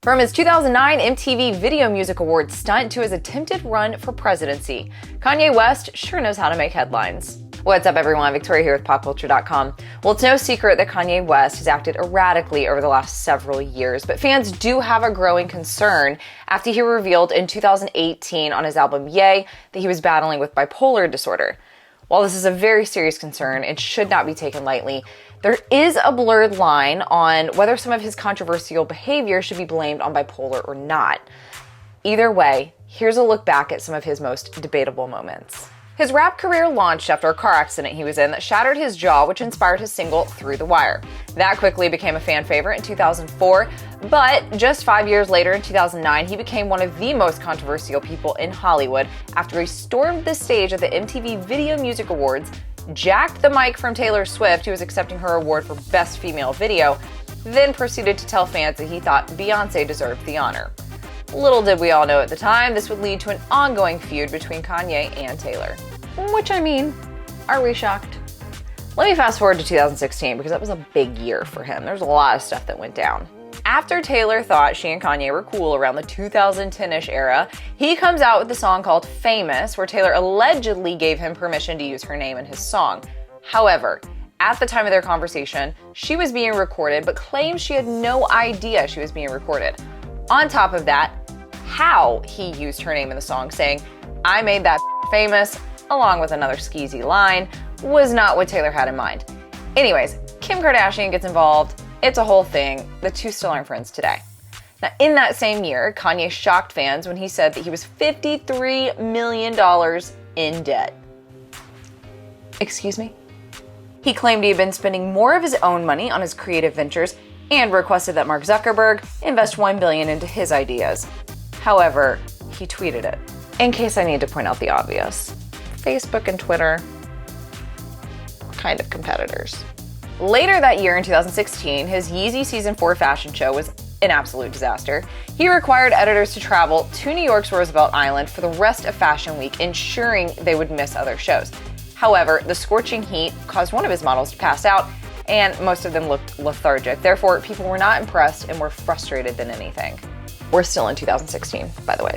From his 2009 MTV Video Music Award stunt to his attempted run for presidency, Kanye West sure knows how to make headlines. What's up, everyone? Victoria here with popculture.com. Well, it's no secret that Kanye West has acted erratically over the last several years, but fans do have a growing concern after he revealed in 2018 on his album Ye that he was battling with bipolar disorder. While this is a very serious concern, it should not be taken lightly. There is a blurred line on whether some of his controversial behavior should be blamed on bipolar or not. Either way, here's a look back at some of his most debatable moments. His rap career launched after a car accident he was in that shattered his jaw, which inspired his single Through the Wire. That quickly became a fan favorite in 2004, but just 5 years later in 2009, he became one of the most controversial people in Hollywood after he stormed the stage at the MTV Video Music Awards, jacked the mic from Taylor Swift, who was accepting her award for Best Female Video, then proceeded to tell fans that he thought Beyoncé deserved the honor. Little did we all know at the time, this would lead to an ongoing feud between Kanye and Taylor. Which, I mean, are we shocked? Let me fast forward to 2016 because that was a big year for him. There's a lot of stuff that went down. After Taylor thought she and Kanye were cool around the 2010-ish era, he comes out with the song called Famous, where Taylor allegedly gave him permission to use her name in his song. However, at the time of their conversation, she was being recorded, but claims she had no idea she was being recorded. On top of that, how he used her name in the song, saying, "I made that famous," along with another skeezy line, was not what Taylor had in mind. Anyways, Kim Kardashian gets involved. It's a whole thing. The two still aren't friends today. Now, in that same year, Kanye shocked fans when he said that he was $53 million in debt. Excuse me? He claimed he had been spending more of his own money on his creative ventures and requested that Mark Zuckerberg invest $1 billion into his ideas. However, he tweeted it. In case I need to point out the obvious, Facebook and Twitter, kind of competitors. Later that year in 2016, his Yeezy Season 4 fashion show was an absolute disaster. He required editors to travel to New York's Roosevelt Island for the rest of Fashion Week, ensuring they would miss other shows. However, the scorching heat caused one of his models to pass out, and most of them looked lethargic. Therefore, people were not impressed and were frustrated than anything. We're still in 2016, by the way.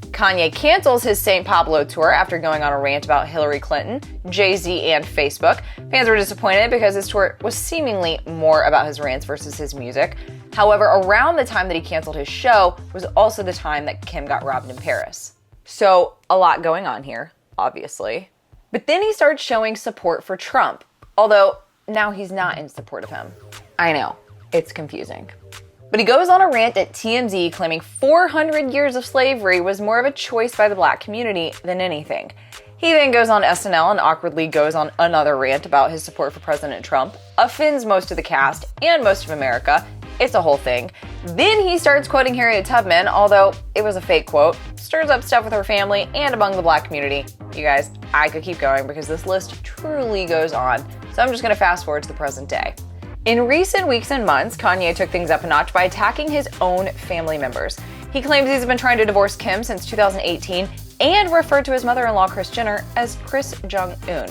Kanye cancels his St. Pablo tour after going on a rant about Hillary Clinton, Jay-Z, and Facebook. Fans were disappointed because his tour was seemingly more about his rants versus his music. However, around the time that he canceled his show was also the time that Kim got robbed in Paris. So, a lot going on here, obviously. But then he started showing support for Trump, although now he's not in support of him. I know, it's confusing. But he goes on a rant at TMZ claiming 400 years of slavery was more of a choice by the black community than anything. He then goes on SNL and awkwardly goes on another rant about his support for President Trump, offends most of the cast and most of America. It's a whole thing. Then he starts quoting Harriet Tubman, although it was a fake quote, stirs up stuff with her family and among the black community. You guys, I could keep going because this list truly goes on, so I'm just gonna fast forward to the present day. In recent weeks and months, Kanye took things up a notch by attacking his own family members. He claims he's been trying to divorce Kim since 2018 and referred to his mother-in-law, Kris Jenner, as Kris Jong-un.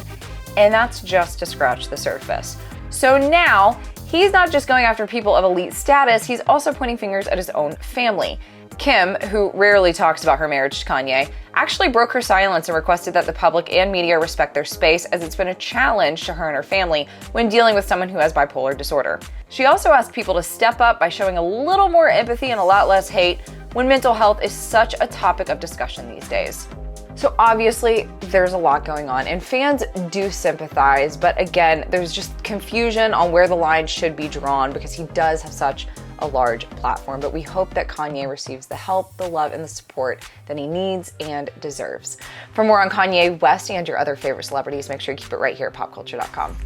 And that's just to scratch the surface. So now, he's not just going after people of elite status, he's also pointing fingers at his own family. Kim, who rarely talks about her marriage to Kanye, actually broke her silence and requested that the public and media respect their space, as it's been a challenge to her and her family when dealing with someone who has bipolar disorder. She also asked people to step up by showing a little more empathy and a lot less hate when mental health is such a topic of discussion these days. So obviously, there's a lot going on, and fans do sympathize, but again, there's just confusion on where the line should be drawn because he does have such a large platform. But we hope that Kanye receives the help, the love, and the support that he needs and deserves. For more on Kanye West and your other favorite celebrities, make sure you keep it right here at popculture.com.